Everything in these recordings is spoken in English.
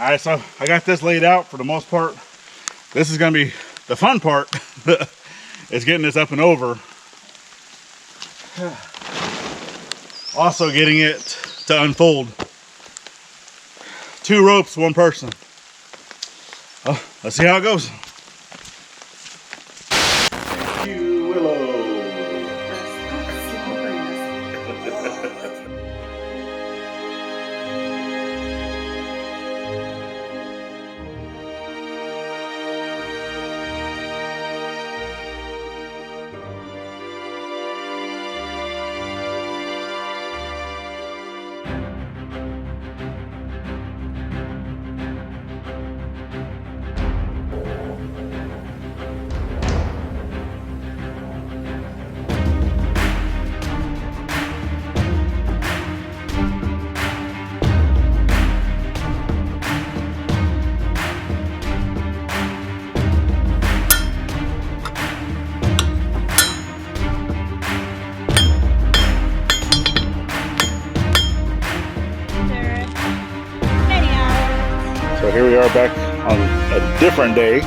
All right, so I got this laid out for the most part. This is gonna be the fun part. Is getting this up and over. Also getting it to unfold. 2 ropes, 1 person. Oh, let's see how it goes. Thank you, Willow. So here we are back on a different day.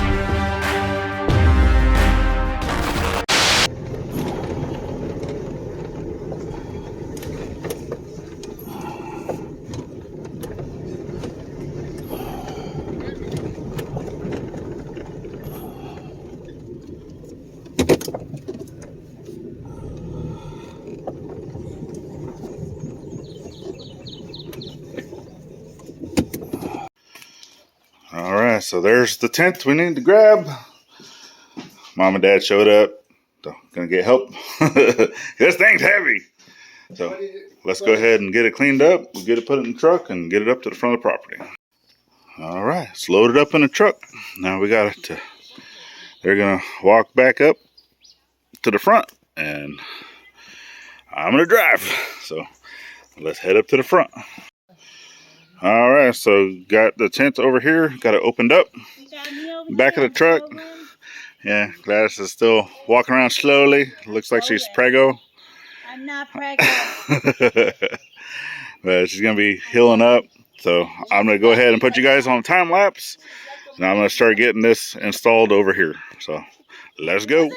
All right, so there's the tent we need to grab. Mom and Dad showed up. So gonna get help. This thing's heavy. So let's go ahead and get it cleaned up. We'll get it put in the truck and get it up to the front of the property. All right, it's loaded up in the truck. Now we got it. They're gonna walk back up to the front and I'm gonna drive. So let's head up to the front. All right, so got the tent over here, got it opened up. Back of the truck. Yeah, Gladys is still walking around slowly. Looks like she's preggo. I'm not preggo. But she's gonna be healing up. So I'm gonna go ahead and put you guys on time lapse. And I'm gonna start getting this installed over here. So let's go.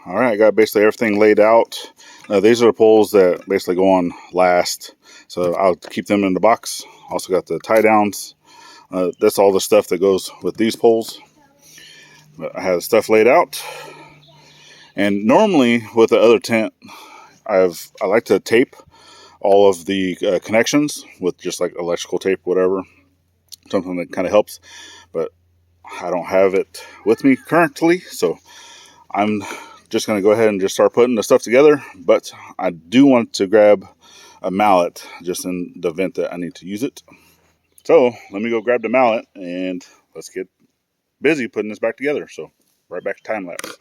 All right, I got basically everything laid out. These are the poles that basically go on last, so I'll keep them in the box. Also got the tie downs. That's all the stuff that goes with these poles. But I have stuff laid out, and normally with the other tent, I like to tape all of the connections with just like electrical tape, whatever. Something that kind of helps, but I don't have it with me currently, so I'm just going to go ahead and just start putting the stuff together. But I do want to grab a mallet just in the event that I need to use it. So let me go grab the mallet and let's get busy putting this back together. So right back to time lapse.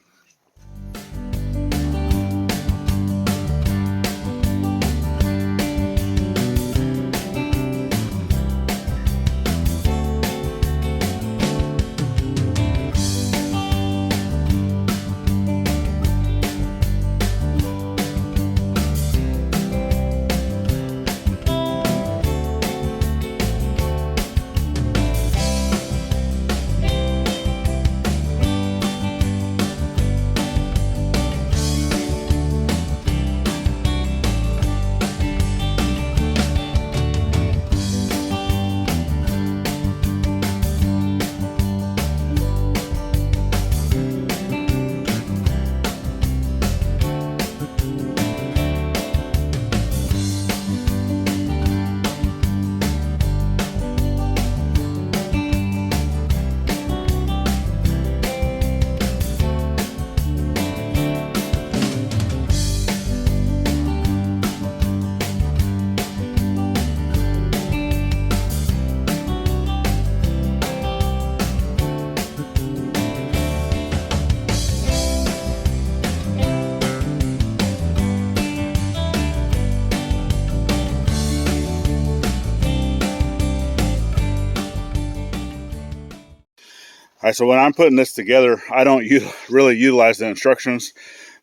right, so when I'm putting this together, I don't really utilize the instructions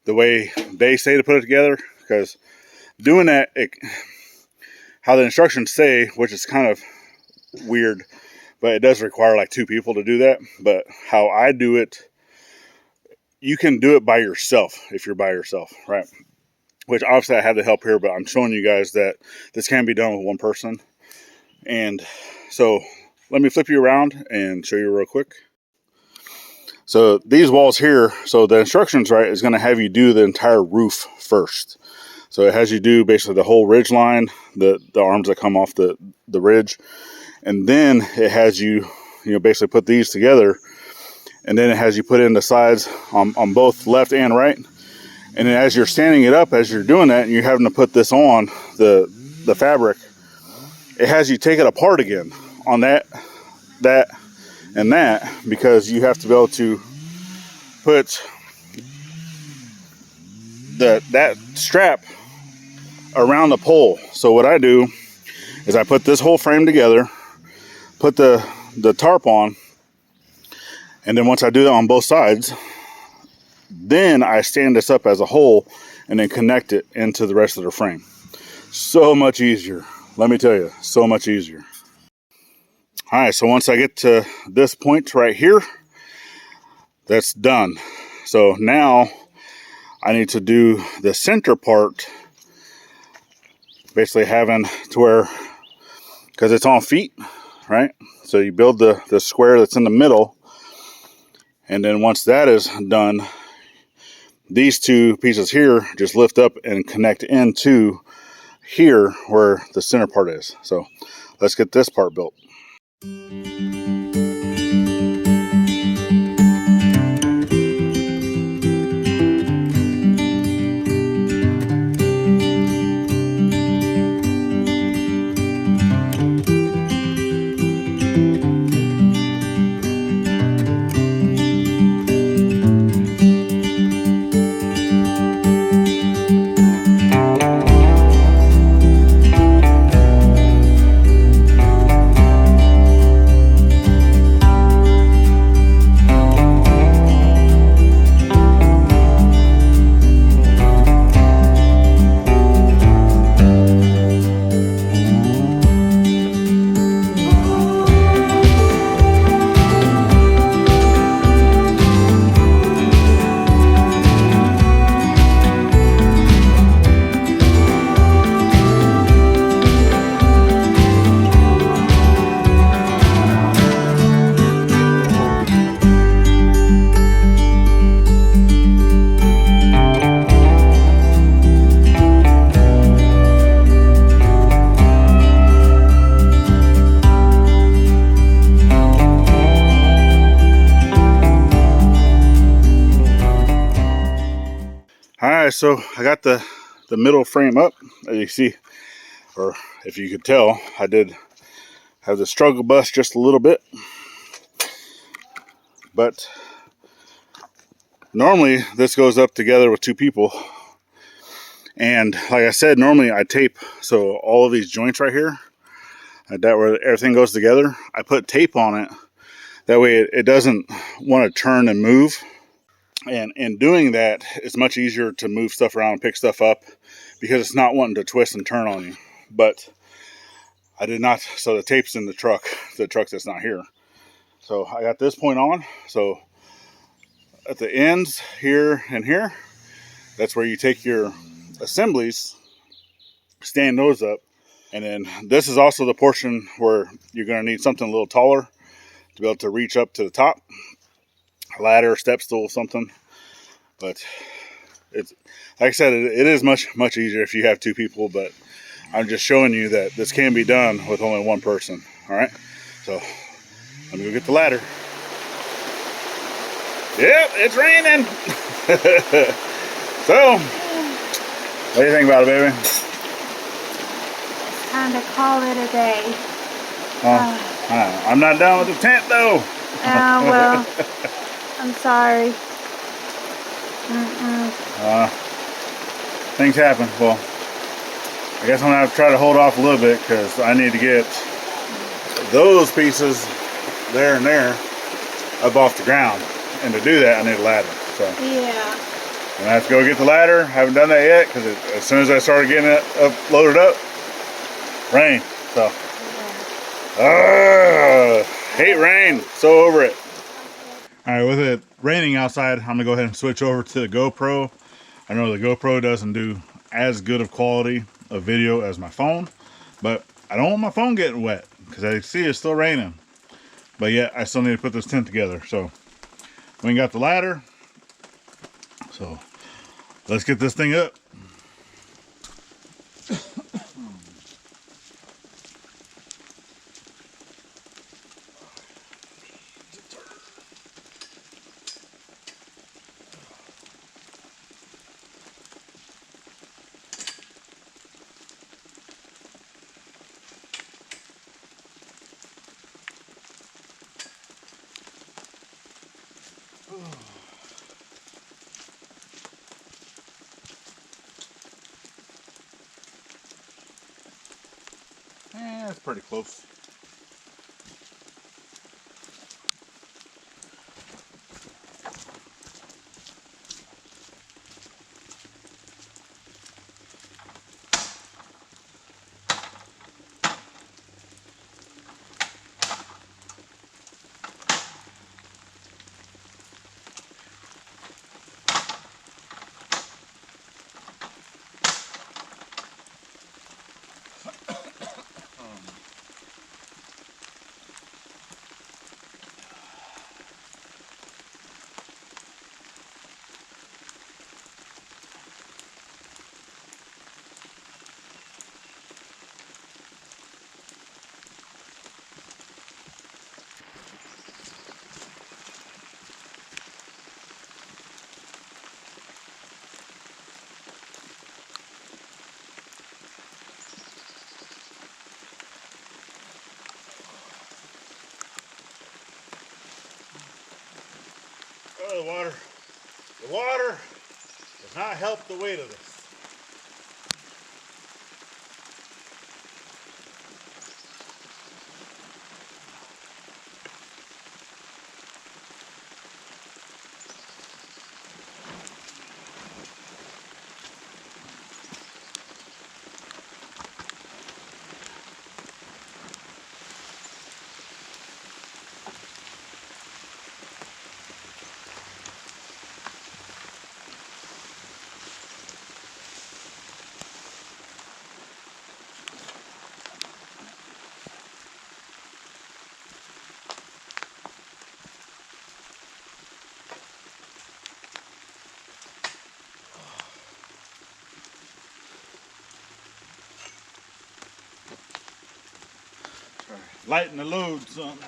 the way they say to put it together, because doing that, how the instructions say, which is kind of weird, but it does require like 2 people to do that. But how I do it, you can do it by yourself if you're by yourself, right? Which obviously I have the help here, but I'm showing you guys that this can be done with 1 person. And so let me flip you around and show you real quick. So these walls here, so the instructions, right, is going to have you do the entire roof first. So it has you do basically the whole ridge line, the arms that come off the ridge. And then it has you basically put these together. And then it has you put in the sides on both left and right. And then as you're standing it up, as you're doing that, and you're having to put this on, the fabric, it has you take it apart again on that, and that, because you have to be able to put that strap around the pole. So what I do is I put this whole frame together, put the tarp on, and then once I do that on both sides, then I stand this up as a whole and then connect it into the rest of the frame. So much easier. Let me tell you, so much easier. All right, so once I get to this point right here, that's done. So now I need to do the center part, basically having to where, because it's on feet, right? So you build the square that's in the middle, and then once that is done, these 2 pieces here just lift up and connect into here where the center part is. So let's get this part built. Alright, so I got the middle frame up, as you see, or if you could tell, I did have the struggle bus just a little bit. But normally this goes up together with 2 people. And like I said, normally I tape, so all of these joints right here, that where everything goes together, I put tape on it. That way it doesn't want to turn and move. And in doing that, it's much easier to move stuff around and pick stuff up because it's not wanting to twist and turn on you. But I did not, so the tape's in the truck that's not here. So I got this point on. So at the ends here and here, that's where you take your assemblies, stand those up. And then this is also the portion where you're going to need something a little taller to be able to reach up to the top. A ladder, step stool, something. But it's, like I said, it is much easier if you have 2 people, but I'm just showing you that this can be done with only 1 person. All right, so let me go get the ladder. Yep, it's raining. So what do you think about it, baby? It's time to call it a day. I'm not done with the tent though. Well, I'm sorry. Things happen. Well, I guess I'm going to have to try to hold off a little bit because I need to get those pieces there and there. up off the ground. And to do that, I need a ladder. So Yeah. and I have to go get the ladder. Haven't done that yet because as soon as I started getting it loaded up, rain. So hate rain. So over it. All right, with it raining outside, I'm gonna go ahead and switch over to the GoPro. I know the GoPro doesn't do as good of quality of video as my phone, but I don't want my phone getting wet because I see it's still raining. But yet I still need to put this tent together. So we got the ladder. So let's get this thing up. That's pretty close. Oh, the water does not help the weight of this. Lighten the load some.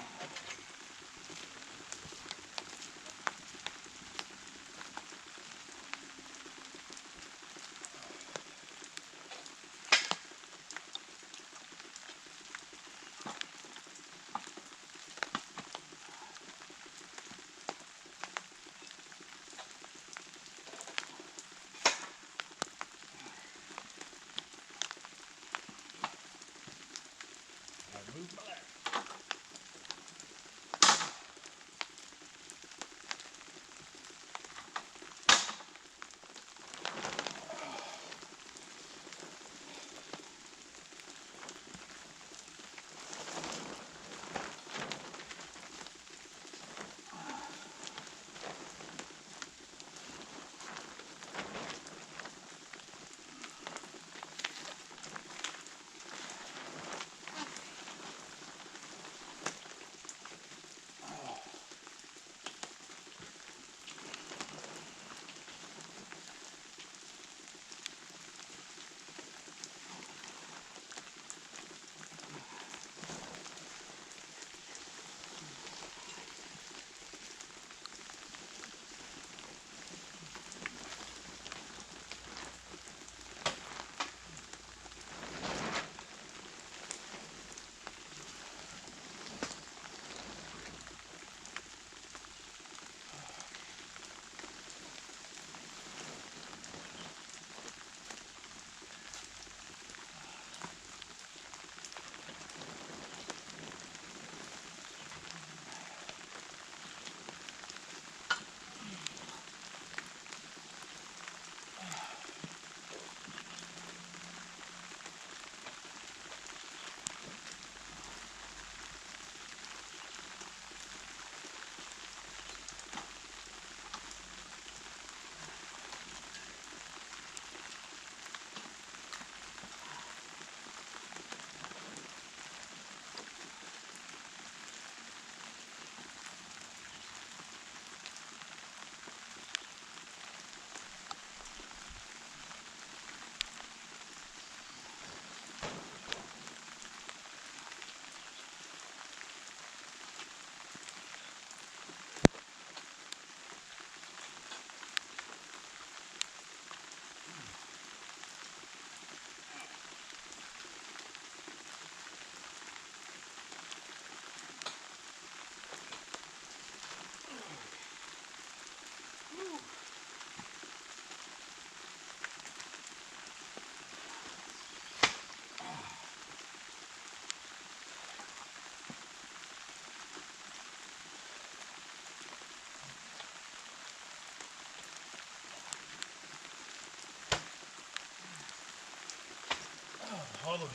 all the way.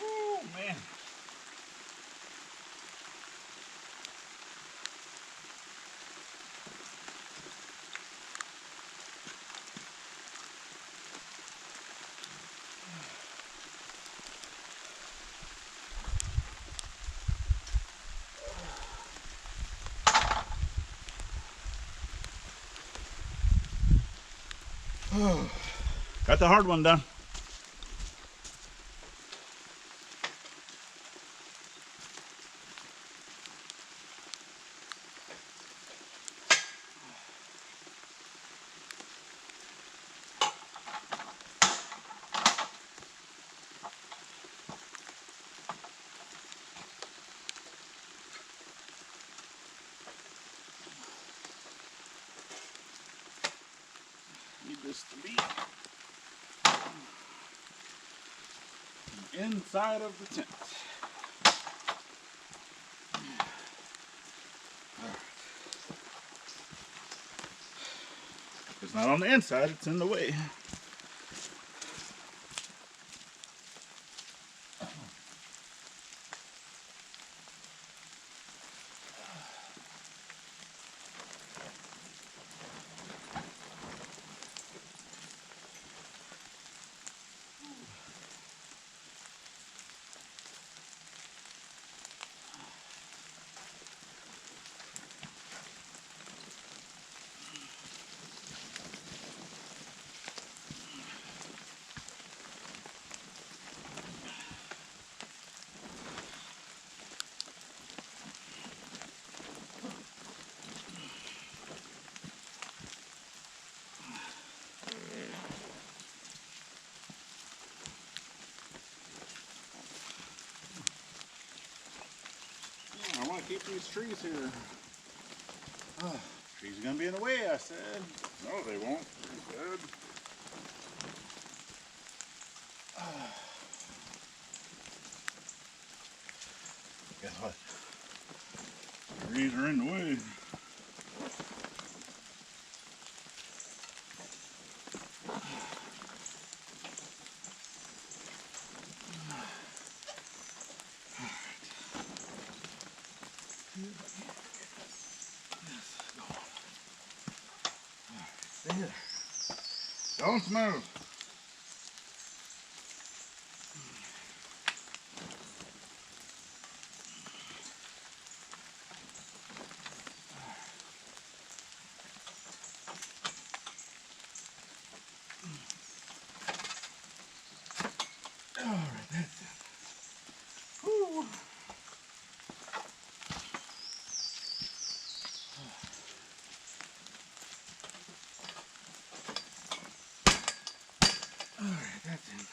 Oh man. Got the hard one done. Need this to be inside of the tent. It's not on the inside, it's in the way. I want to keep these trees here. Oh, trees are going to be in the way, I said. No, they won't. They're good. Guess what? Trees are in the way. There. Don't move. All right, that's it. Whew. All right, that's it.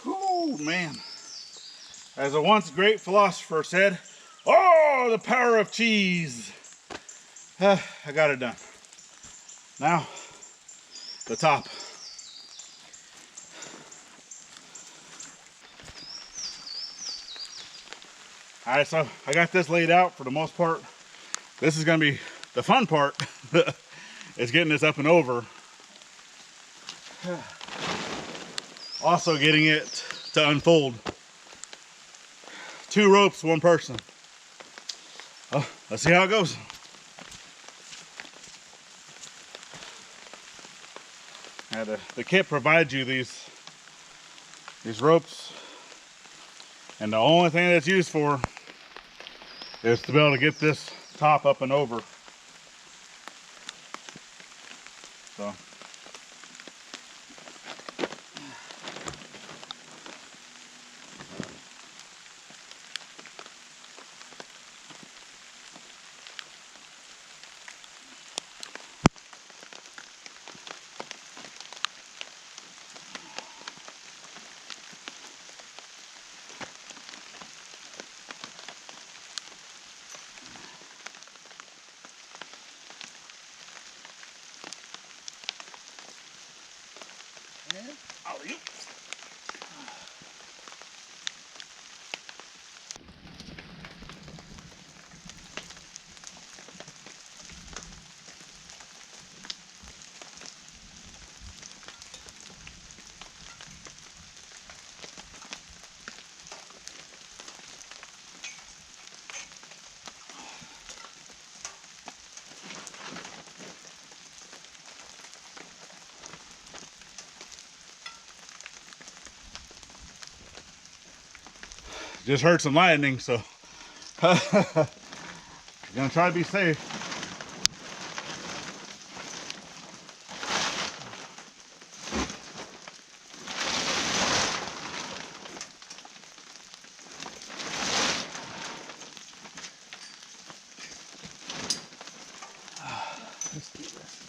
Oh man, as a once great philosopher said, oh, the power of cheese. I got it done. Now, the top. All right, so I got this laid out for the most part. This is gonna be the fun part, is getting this up and over. Also getting it to unfold. 2 ropes, 1 person. Oh, let's see how it goes. Now the kit provides you these ropes, and the only thing that's used for is to be able to get this top up and over. So Just heard some lightning, so gonna try to be safe. Let's do this.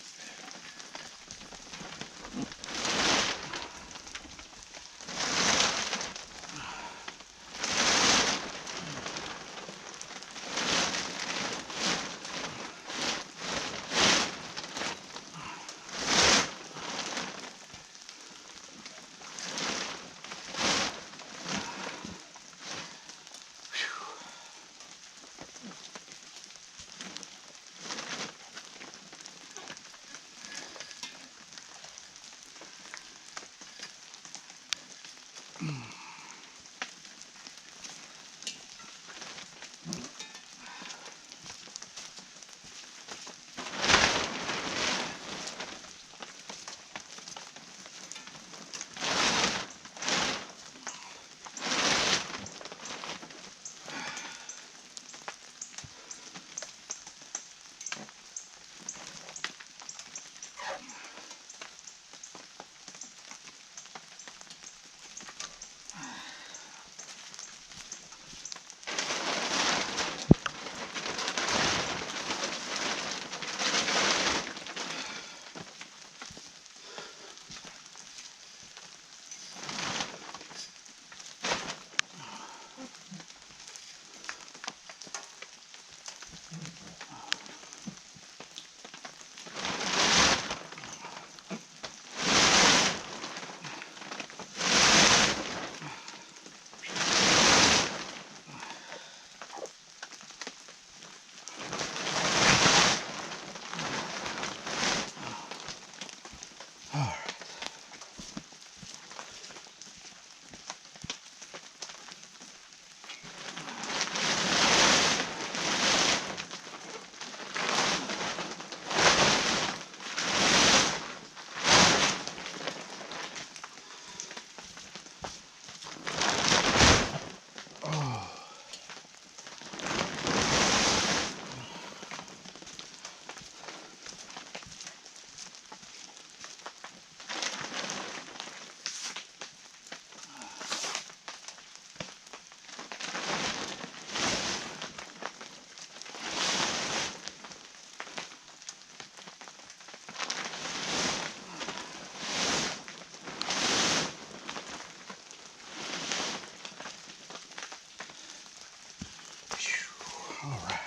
All right.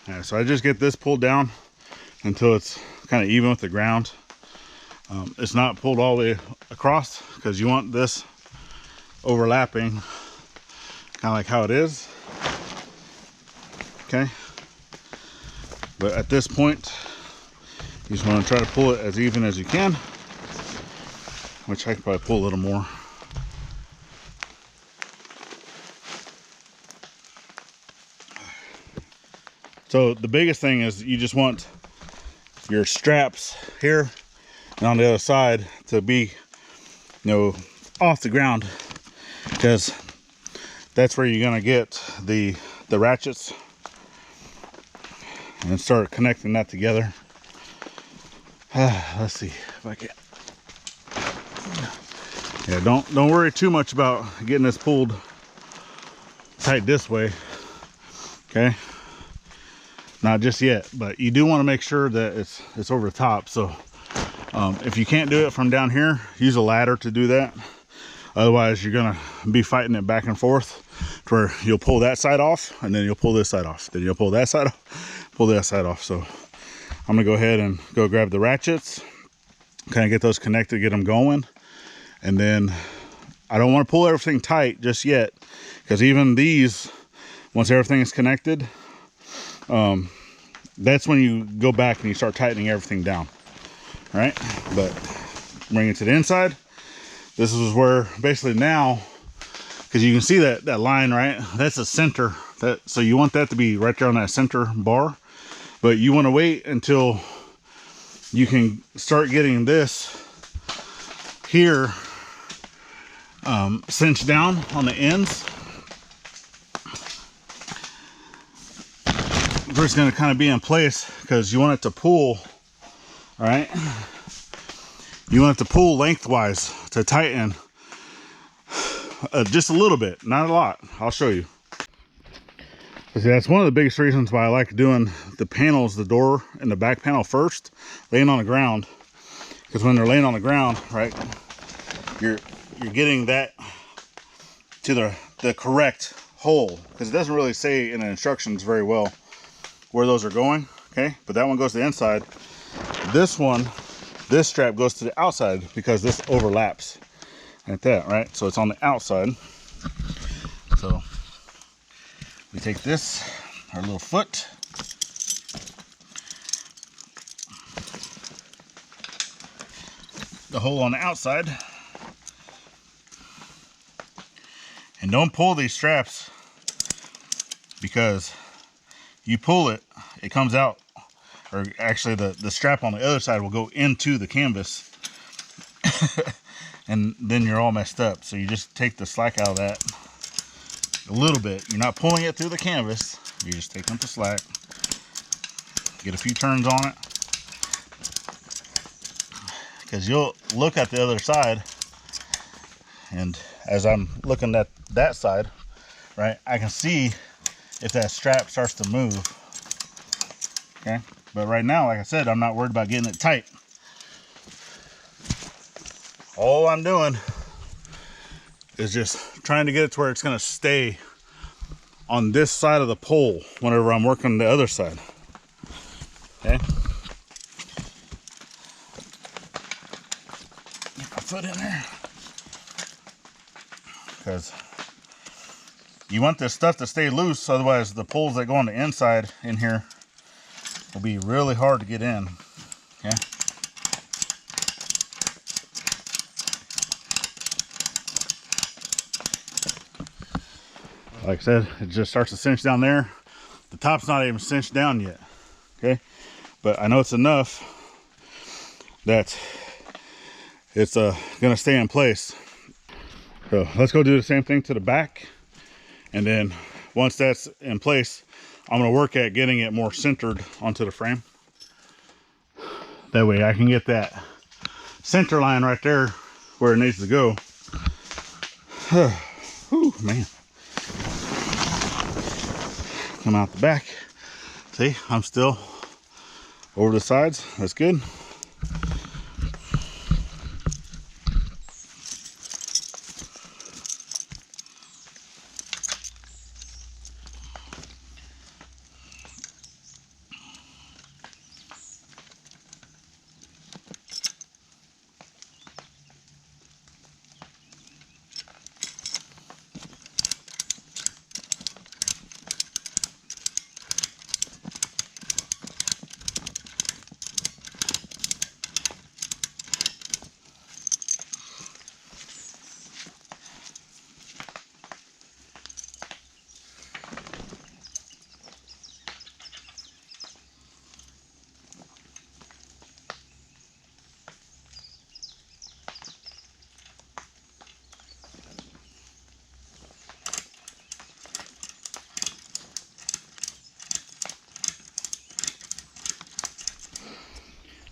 Yeah, so I just get this pulled down until it's kind of even with the ground. It's not pulled all the way across because you want this overlapping, kind of like how it is. Okay. But at this point, you just want to try to pull it as even as you can, which I can probably pull a little more. So the biggest thing is you just want your straps here and on the other side to be, off the ground, because that's where you're gonna get the ratchets, and start connecting that together. Let's see if I can. Yeah, don't worry too much about getting this pulled tight this way. Okay. Not just yet, but you do want to make sure that it's over the top. So if you can't do it from down here, use a ladder to do that. Otherwise, you're gonna be fighting it back and forth to where you'll pull that side off, and then you'll pull this side off, then you'll pull that side off, pull that side off. So I'm gonna go ahead and go grab the ratchets, kind of get those connected, get them going. And then I don't want to pull everything tight just yet, because even these, once everything is connected, that's when you go back and you start tightening everything down, right? But bring it to the inside. This is where basically now, because you can see that line, right? That's the center. So you want that to be right there on that center bar, but you want to wait until you can start getting this here cinched down on the ends. Where it's going to kind of be in place, because you want it to pull, all right? You want it to pull lengthwise to tighten just a little bit, not a lot. I'll show you. See, that's one of the biggest reasons why I like doing the panels, the door and the back panel first, laying on the ground. Because when they're laying on the ground, right, you're getting that to the correct hole, because it doesn't really say in the instructions very well where those are going. Okay, but that one goes to the inside. This one, this strap goes to the outside because this overlaps like that, right? So it's on the outside. So we take this, our little foot, the hole on the outside, and don't pull these straps, because you pull it, it comes out, or actually the strap on the other side will go into the canvas and then you're all messed up. So you just take the slack out of that a little bit. You're not pulling it through the canvas, you're just taking up the slack, get a few turns on it, because you'll look at the other side, and as I'm looking at that side, right, I can see if that strap starts to move. Okay, but right now, like I said, I'm not worried about getting it tight. All I'm doing is just trying to get it to where it's going to stay on this side of the pole whenever I'm working the other side. Okay, get my foot in there, because you want this stuff to stay loose, otherwise the poles that go on the inside in here will be really hard to get in. Okay, like I said, it just starts to cinch down there. The top's not even cinched down yet. Okay, but I know it's enough that it's gonna stay in place. So let's go do the same thing to the back, and then once that's in place, I'm gonna work at getting it more centered onto the frame. That way I can get that center line right there where it needs to go. Whew, man. Come out the back. See, I'm still over the sides. That's good.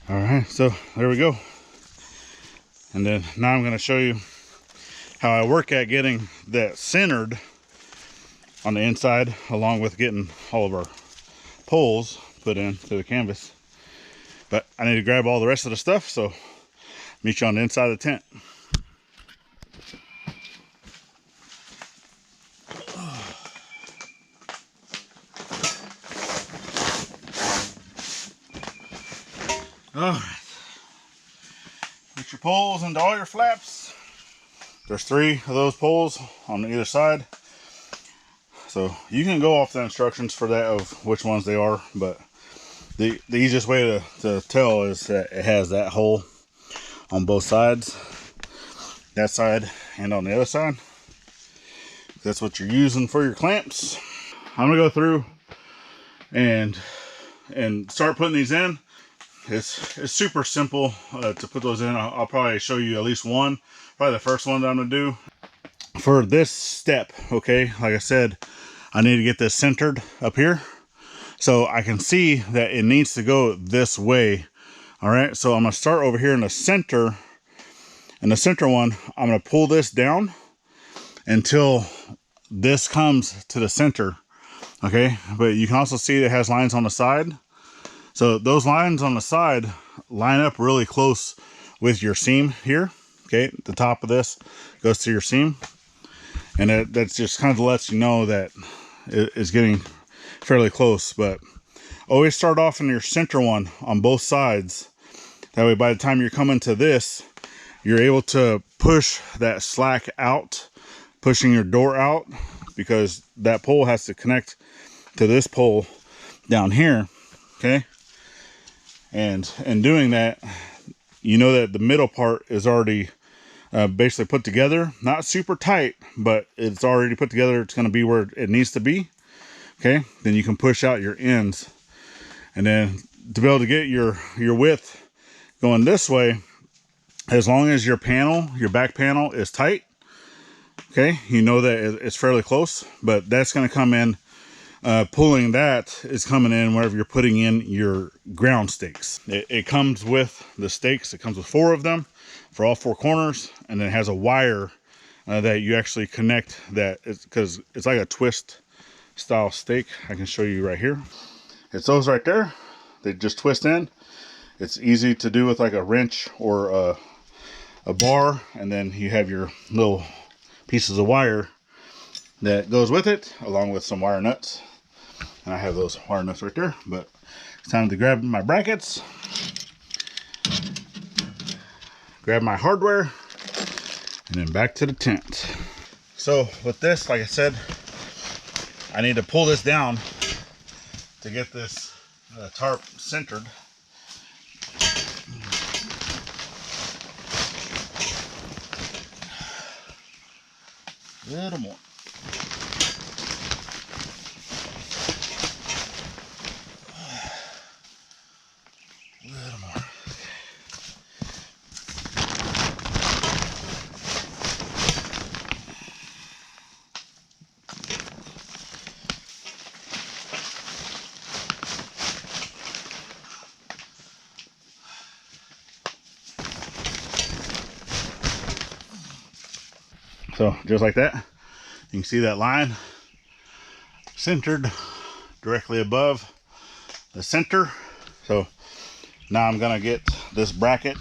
All right, so there we go. And then now I'm going to show you how I work at getting that centered on the inside, along with getting all of our poles put into the canvas. But I need to grab all the rest of the stuff, so meet you on the inside of the tent. All right. Put your poles into all your flaps. There's 3 of those poles on either side. So you can go off the instructions for that of which ones they are, but the easiest way to tell is that it has that hole on both sides, that side and on the other side. That's what you're using for your clamps. I'm gonna go through and start putting these in. It's super simple to put those in. I'll probably show you at least one, probably the first one that I'm gonna do. For this step, okay, like I said, I need to get this centered up here. So I can see that it needs to go this way. All right, so I'm gonna start over here in the center. In the center one, I'm gonna pull this down until this comes to the center. Okay, but you can also see that it has lines on the side. So those lines on the side line up really close with your seam here. Okay, the top of this goes to your seam. And that just kind of lets you know that it's getting fairly close. But always start off in your center one on both sides. That way by the time you're coming to this, you're able to push that slack out, pushing your door out, because that pole has to connect to this pole down here. Okay, and in doing that, you know that the middle part is already basically put together, not super tight, but it's already put together. It's going to be where it needs to be. Okay, then you can push out your ends, and then to be able to get your width going this way, as long as your panel, your back panel is tight, okay, you know that it's fairly close. But that's going to come in, pulling that is coming in wherever you're putting in your ground stakes. It comes with the stakes. It comes with 4 of them for all 4 corners, and then it has a wire that you actually connect that, because it's like a twist style stake. I can show you right here. It's those right there. They just twist in. It's easy to do with like a wrench or a bar, and then you have your little pieces of wire that goes with it, along with some wire nuts. And I have those wire nuts right there. But it's time to grab my brackets, grab my hardware, and then back to the tent. So with this, like I said, I need to pull this down to get this tarp centered. A little more. A little more. So just like that, you can see that line centered directly above the center. So now I'm gonna get this bracket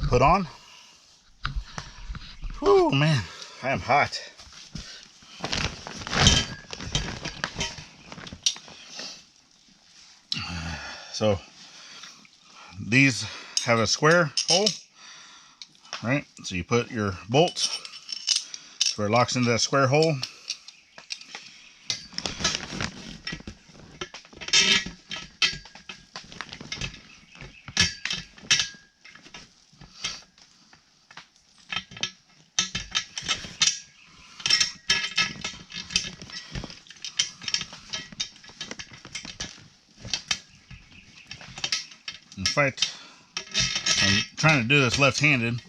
put on. Whew, man, I am hot. So these have a square hole, right? So you put your bolts where it locks into that square hole. In fact, I'm trying to do this left-handed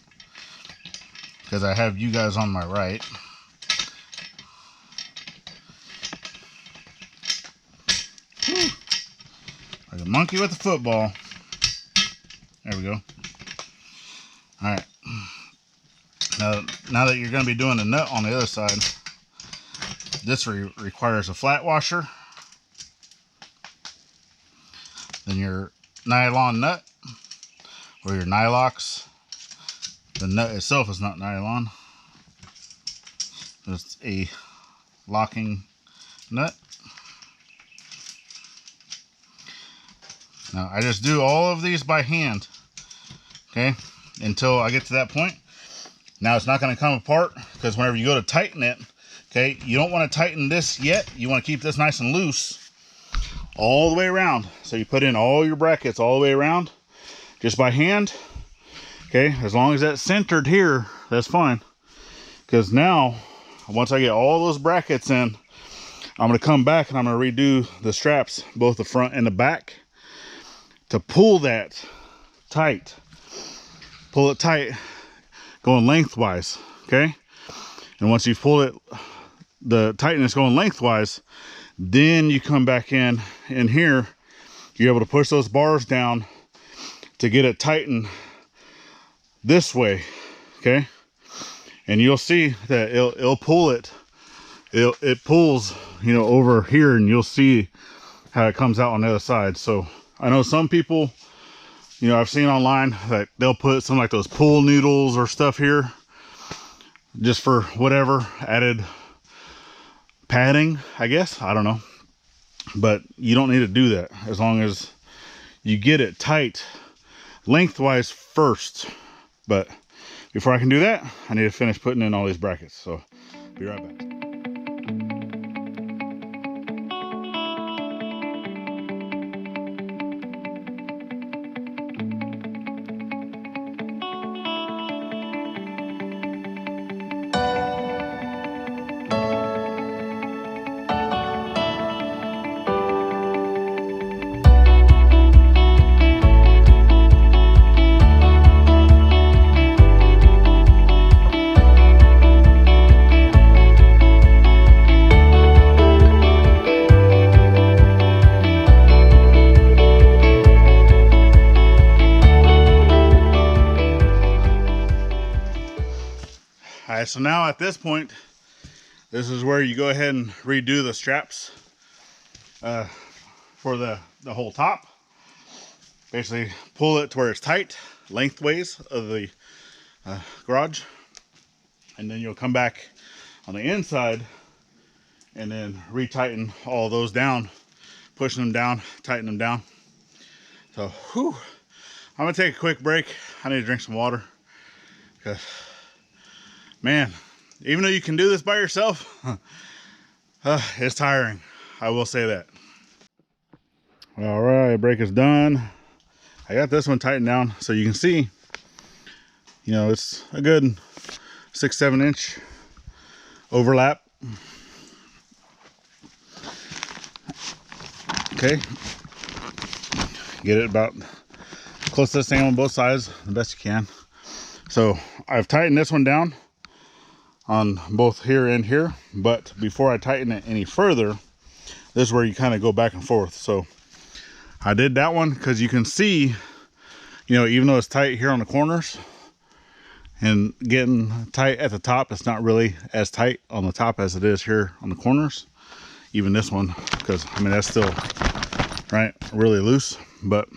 because I have you guys on my right. Whew. Like a monkey with a football. There we go. All right. Now that you're going to be doing the nut on the other side, this requires a flat washer. Then your nylon nut, or your nylox. The nut itself is not nylon. It's a locking nut. Now I just do all of these by hand, okay, until I get to that point. Now it's not going to come apart, because whenever you go to tighten it, okay, you don't want to tighten this yet. You want to keep this nice and loose all the way around. So you put in all your brackets all the way around, just by hand. Okay, as long as that's centered here, that's fine. Because now, once I get all those brackets in, I'm going to come back and I'm going to redo the straps, both the front and the back, to pull that tight. Pull it tight, going lengthwise, okay? And once you've pulled it, the tightness going lengthwise, then you come back in here, you're able to push those bars down to get it tightened this way, okay? And you'll see that it'll pull it. It pulls, you know, over here, and you'll see how it comes out on the other side. So I know some people, you know, I've seen online that they'll put some like those pool noodles or stuff here, just for whatever added padding, I guess. I don't know, but you don't need to do that as long as you get it tight lengthwise first. But before I can do that, I need to finish putting in all these brackets. So be right back. All right, so now at this point, this is where you go ahead and redo the straps for the whole top. Basically pull it to where it's tight, lengthways of the garage. And then you'll come back on the inside and then retighten all those down, pushing them down, tighten them down. So, whew, I'm gonna take a quick break. I need to drink some water, because man, even though you can do this by yourself, it's tiring. I will say that. All right, break is done. I got this one tightened down so you can see, you know, it's a good 6-7 inch overlap. Okay, get it about close to the same on both sides the best you can. So I've tightened this one down on both here and here, but before I tighten it any further, this is where you kind of go back and forth. So I did that one because you can see, you know, even though it's tight here on the corners and getting tight at the top, it's not really as tight on the top as it is here on the corners. Even this one, because I mean, that's still right really loose. But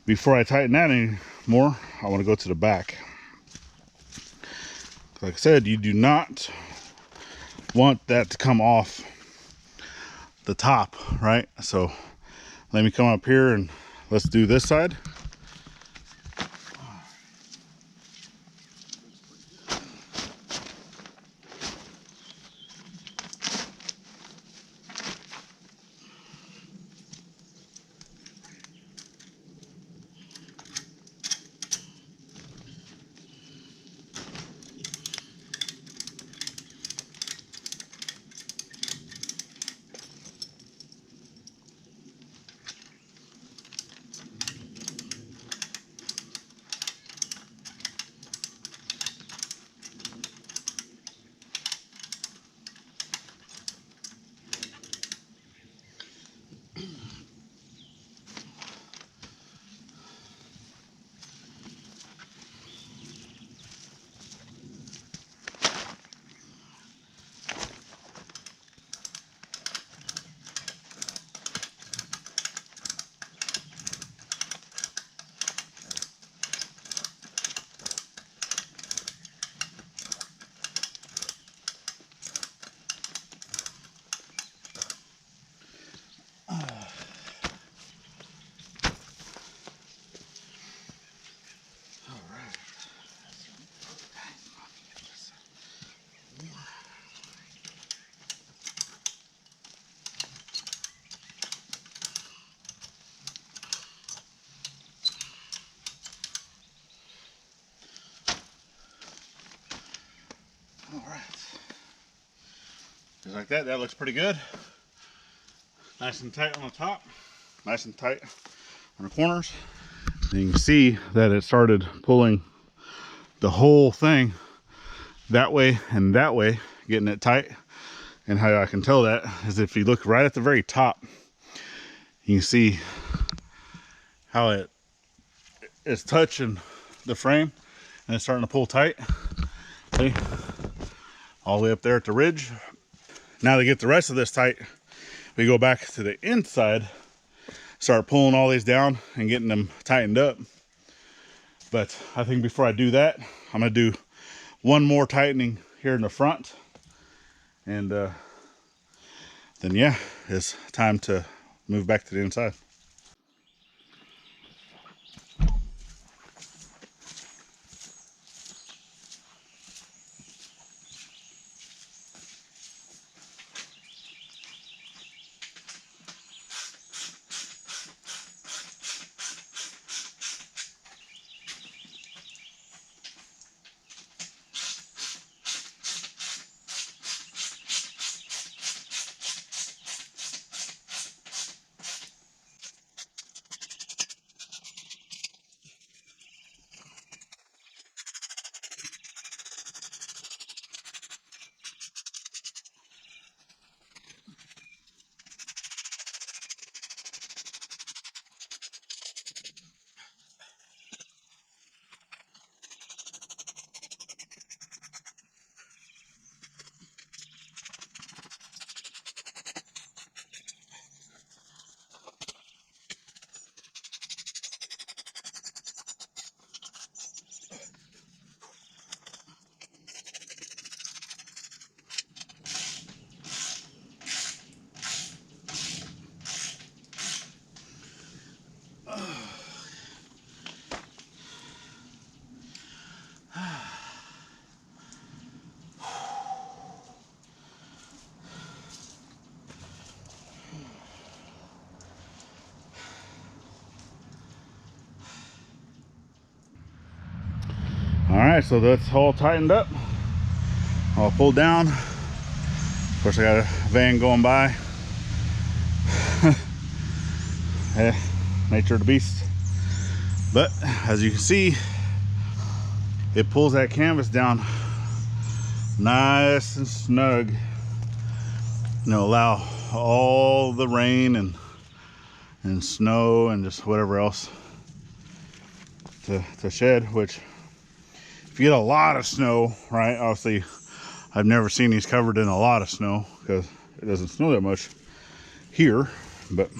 before I tighten that any more, I want to go to the back. Like I said, you do not want that to come off the top, right? So let me come up here and let's do this side. All right. Just like that. That looks pretty good. Nice and tight on the top. Nice and tight on the corners. And you can see that it started pulling the whole thing that way and that way, getting it tight. And how I can tell that is if you look right at the very top, you can see how it is touching the frame and it's starting to pull tight. See? All the way up there at the ridge. Now to get the rest of this tight, we go back to the inside, start pulling all these down and getting them tightened up. But I think before I do that, I'm gonna do one more tightening here in the front. And then yeah, it's time to move back to the inside. All right, so that's all tightened up, all pulled down. Of course, I got a van going by. Nature of the beast. But as you can see, it pulls that canvas down nice and snug. You know, allow all the rain and snow and just whatever else to shed, which if you get a lot of snow, right, obviously I've never seen these covered in a lot of snow because it doesn't snow that much here, but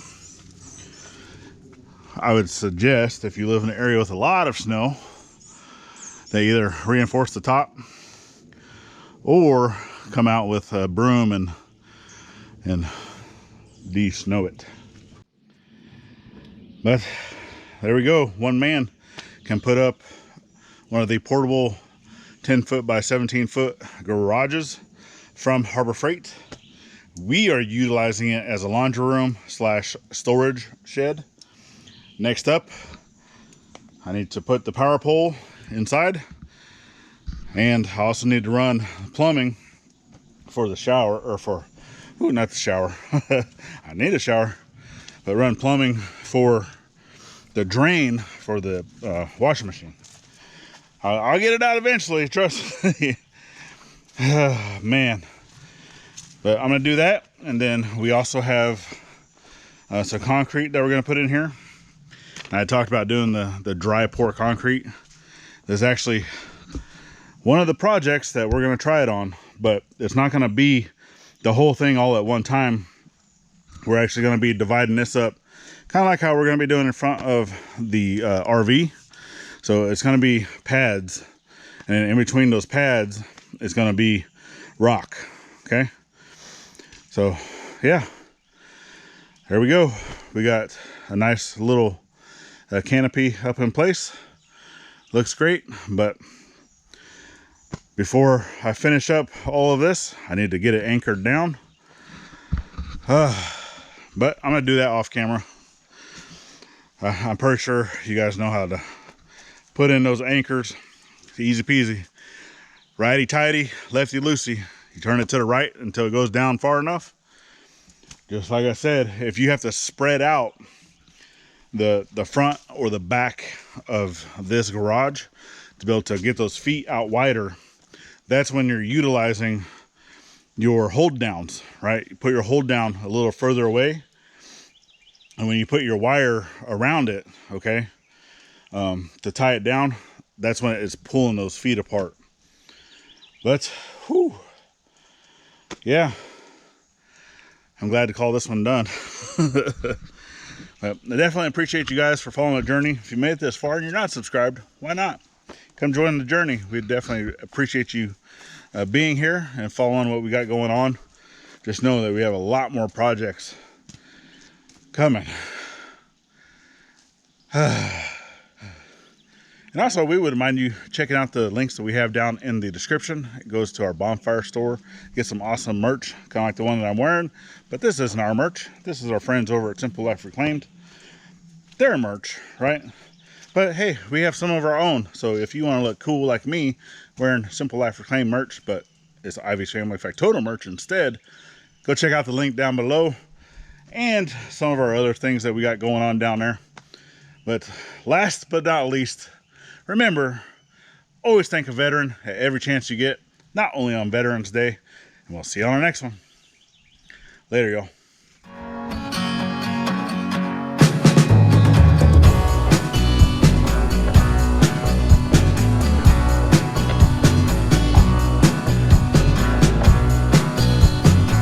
I would suggest if you live in an area with a lot of snow, they either reinforce the top or come out with a broom and de-snow it. But there we go. One man can put up one of the portable 10-foot by 17-foot garages from Harbor Freight. We are utilizing it as a laundry room slash storage shed. Next up, I need to put the power pole inside, and I also need to run plumbing for the shower, or for, ooh, not the shower. I need a shower, but run plumbing for the drain for the washing machine. I'll get it out eventually, trust me. Man. But I'm gonna do that, and then we also have some concrete that we're gonna put in here. And I talked about doing the dry pour concrete. There's actually one of the projects that we're gonna try it on, but it's not gonna be the whole thing all at one time. We're actually gonna be dividing this up, kind of like how we're gonna be doing in front of the RV. So it's gonna be pads, and in between those pads, it's gonna be rock, okay? So, yeah, there we go. We got a nice little canopy up in place. Looks great, but before I finish up all of this, I need to get it anchored down. But I'm gonna do that off camera. I'm pretty sure you guys know how to put in those anchors. It's easy peasy. righty-tighty, lefty-loosey. You turn it to the right until it goes down far enough. Just like I said, if you have to spread out the front or the back of this garage to be able to get those feet out wider, that's when you're utilizing your hold downs, right? You put your hold down a little further away, and when you put your wire around it, okay, to tie it down, that's when it's pulling those feet apart. But, whew, yeah, I'm glad to call this one done. But I definitely appreciate you guys for following the journey. If you made it this far and you're not subscribed, why not? Come join the journey. We definitely appreciate you being here and following what we got going on. Just know that we have a lot more projects coming. And also, we would mind you checking out the links that we have down in the description. It goes to our bonfire store. Get some awesome merch, kind of like the one that I'm wearing. But this isn't our merch. This is our friends over at Simple Life Reclaimed. Their merch, right? But hey, we have some of our own. So if you want to look cool like me, wearing Simple Life Reclaimed merch, but it's Ivy's Family Factotal merch instead, go check out the link down below. And some of our other things that we got going on down there. But last but not least, remember, always thank a veteran at every chance you get, not only on Veterans Day. And we'll see you on our next one. Later, y'all.